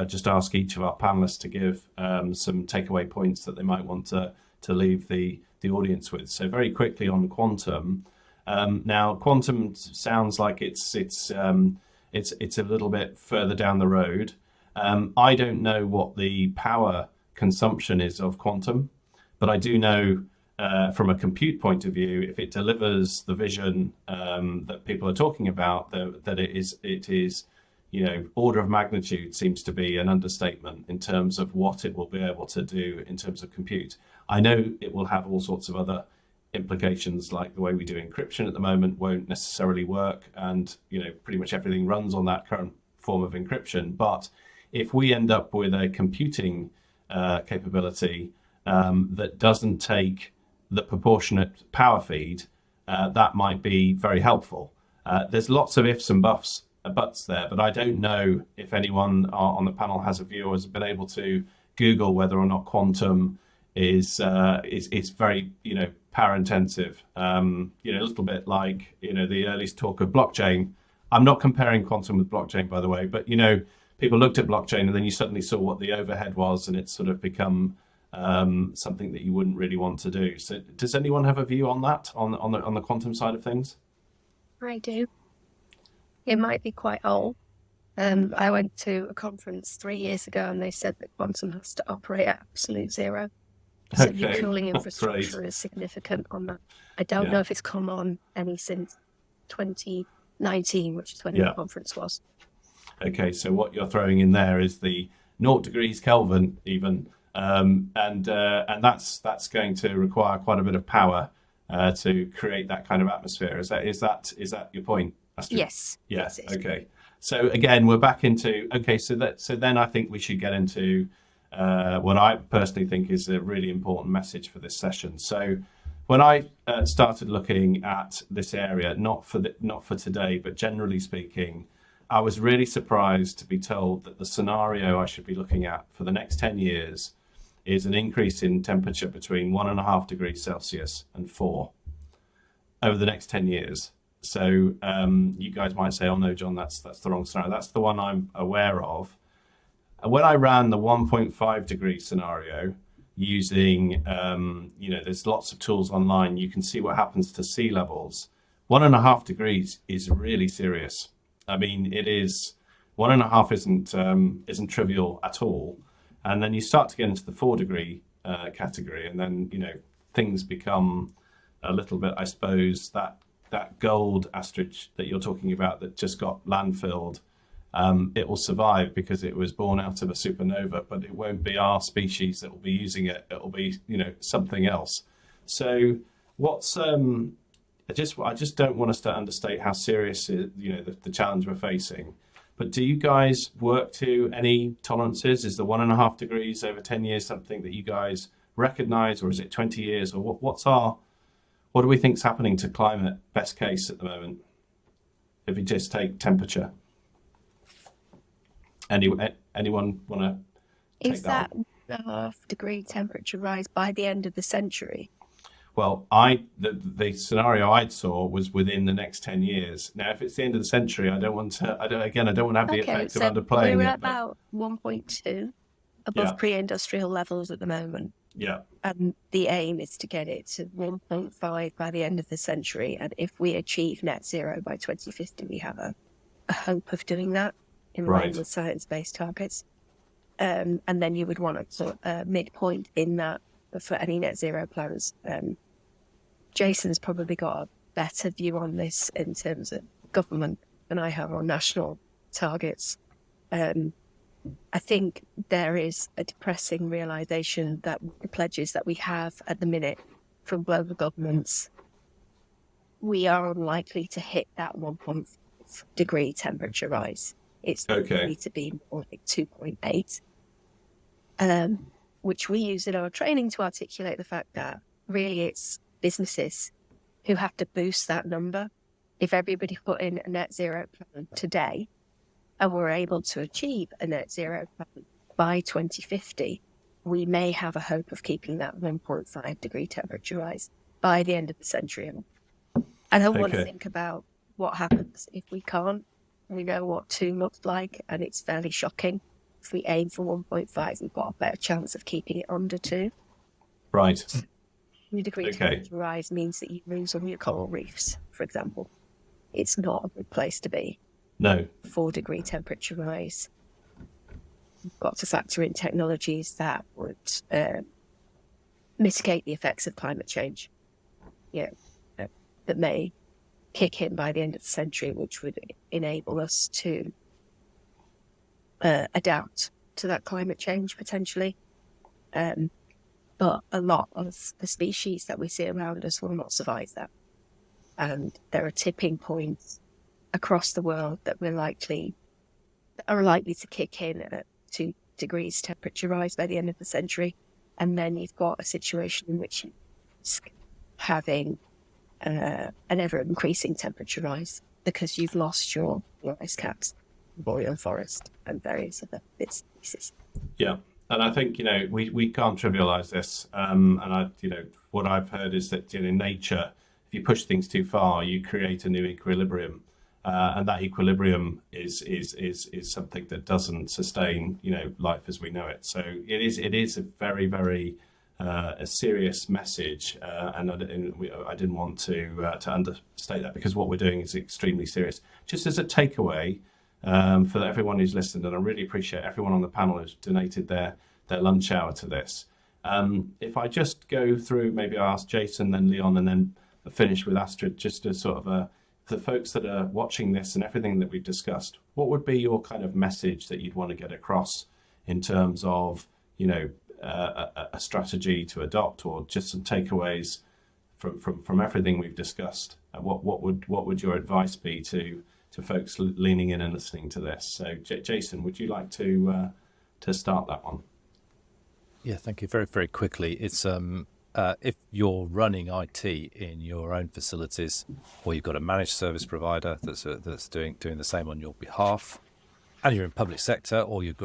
just ask each of our panelists to give some takeaway points that they might want to leave the audience with. So very quickly on quantum. Now, quantum sounds like it's a little bit further down the road. I don't know what the power consumption is of quantum, but I do know from a compute point of view, if it delivers the vision that people are talking about, that it is order of magnitude seems to be an understatement in terms of what it will be able to do in terms of compute. I know it will have all sorts of other implications, like the way we do encryption at the moment won't necessarily work, and pretty much everything runs on that current form of encryption. But if we end up with a computing capability that doesn't take the proportionate power feed, that might be very helpful. There's lots of ifs and buts there, but I don't know if anyone on the panel has a view or has been able to Google whether or not quantum is very power intensive. A little bit like the earliest talk of blockchain. I'm not comparing quantum with blockchain, by the way, but people looked at blockchain and then you suddenly saw what the overhead was, and it's sort of become something that you wouldn't really want to do. So does anyone have a view on that, on the quantum side of things? I do. It might be quite old, I went to a conference 3 years ago and they said that quantum has to operate at absolute zero. So your Okay, cooling great. infrastructure is significant on that. I don't know if it's come on any since 2019, which is when the conference was. Okay, so what you're throwing in there is the 0 degrees Kelvin even, and that's going to require quite a bit of power to create that kind of atmosphere. Is that your point, Astrid? Yes. Yes. Okay. So again, we're back into So then I think we should get into what I personally think is a really important message for this session. So when I started looking at this area, not for today, but generally speaking, I was really surprised to be told that the scenario I should be looking at for the next 10 years is an increase in temperature between 1.5 degrees Celsius and 4 over the next 10 years. So you guys might say, oh no, John, that's the wrong scenario. That's the one I'm aware of. And when I ran the 1.5 degree scenario using, there's lots of tools online, you can see what happens to sea levels. 1.5 degrees is really serious. I mean, it is 1.5 isn't trivial at all. And then you start to get into the 4 degree category, and then things become a little bit, I suppose, that gold, Astrid, that you're talking about that just got landfilled. It will survive because it was born out of a supernova, but it won't be our species that will be using it. It will be something else. So what's I just don't want us to understate how serious the challenge we're facing. But do you guys work to any tolerances? Is the 1.5 degrees over 10 years something that you guys recognize, or is it 20 years? Or what do we think's happening to climate best case at the moment? If you just take temperature. Anyone want to take Is that 1.5 degree temperature rise by the end of the century? Well, the scenario I saw was within the next 10 years. Now, if it's the end of the century, I don't want to have the effect of underplaying we're it. at about 1.2 above pre-industrial levels at the moment. Yeah. And the aim is to get it to 1.5 by the end of the century. And if we achieve net zero by 2050, we have a hope of doing that in line with science-based targets. And then you would want a sort of midpoint in that for any net zero plans. Jason's probably got a better view on this in terms of government than I have on national targets. I think there is a depressing realisation that the pledges that we have at the minute from global governments, we are unlikely to hit that 1.5 degree temperature rise. It's likely to be more like 2.8, which we use in our training to articulate the fact that really it's businesses who have to boost that number. If everybody put in a net zero plan today, and we're able to achieve a net zero plan by 2050, we may have a hope of keeping that 1.5 degree temperature rise by the end of the century. I don't want to think about what happens if we can't. We know what 2 looks like, and it's fairly shocking. If we aim for 1.5, we've got a better chance of keeping it under 2. Right. 2 degree temperature rise means that you lose on your coral reefs, for example. It's not a good place to be. No. 4 degree temperature rise. We've got to factor in technologies that would mitigate the effects of climate change. That may kick in by the end of the century, which would enable us to adapt to that climate change potentially. But a lot of the species that we see around us will not survive that. And there are tipping points across the world that are likely to kick in at 2 degrees temperature rise by the end of the century. And then you've got a situation in which you risk having an ever-increasing temperature rise because you've lost your ice caps, boreal forest, and various other bits and pieces. Yeah, and I think we can't trivialize this. And what I've heard is that in nature, if you push things too far, you create a new equilibrium, and that equilibrium is something that doesn't sustain life as we know it. So it is a very, very a serious message, and I didn't want to understate that, because what we're doing is extremely serious. Just as a takeaway, for everyone who's listened, and I really appreciate everyone on the panel who's donated their lunch hour to this. If I just go through, maybe I ask Jason, then Leon, and then finish with Astrid, just as sort of the folks that are watching this and everything that we've discussed, what would be your kind of message that you'd want to get across in terms of, you know, a strategy to adopt, or just some takeaways from everything we've discussed? What would your advice be to folks leaning in and listening to this? So, Jason, would you like to start that one? Yeah, thank you. Very, very quickly. It's if you're running IT in your own facilities, or you've got a managed service provider that's doing the same on your behalf, and you're in public sector, or you're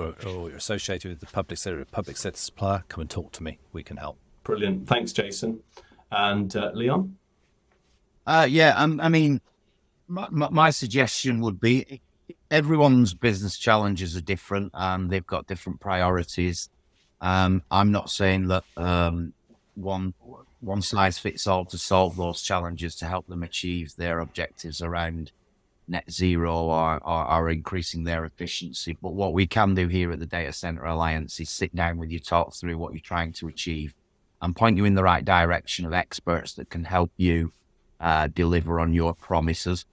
associated with the public sector, a public sector supplier, come and talk to me. We can help. Brilliant. Thanks, Jason. And Leon? I mean, my suggestion would be everyone's business challenges are different and they've got different priorities. I'm not saying that one size fits all to solve those challenges to help them achieve their objectives around net zero or increasing their efficiency. But what we can do here at the Data Center Alliance is sit down with you, talk through what you're trying to achieve, and point you in the right direction of experts that can help you deliver on your promises.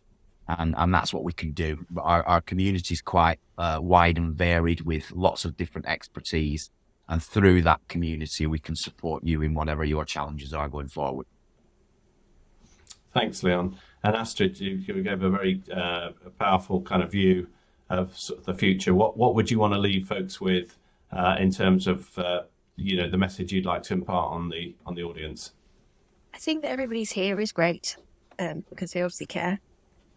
And that's what we can do. Our community is quite wide and varied with lots of different expertise. And through that community, we can support you in whatever your challenges are going forward. Thanks, Leon. And Astrid, you gave a very powerful kind of view of sort of the future. What would you want to leave folks with in terms of the message you'd like to impart on the audience? I think that everybody's here is great because they obviously care.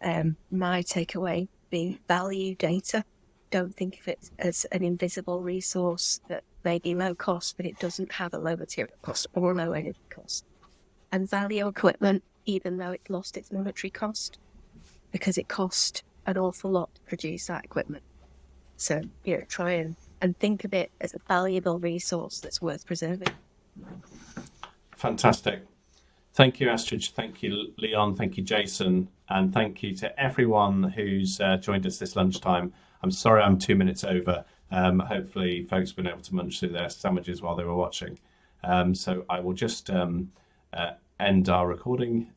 My takeaway being value data. Don't think of it as an invisible resource that may be low cost, but it doesn't have a low material cost or low energy cost. And value equipment, even though it's lost its monetary cost, because it cost an awful lot to produce that equipment. So, try and think of it as a valuable resource that's worth preserving. Fantastic. Thank you, Astrid. Thank you, Leon. Thank you, Jason. And thank you to everyone who's joined us this lunchtime. I'm sorry I'm 2 minutes over. Hopefully folks have been able to munch through their sandwiches while they were watching. So I will just end our recording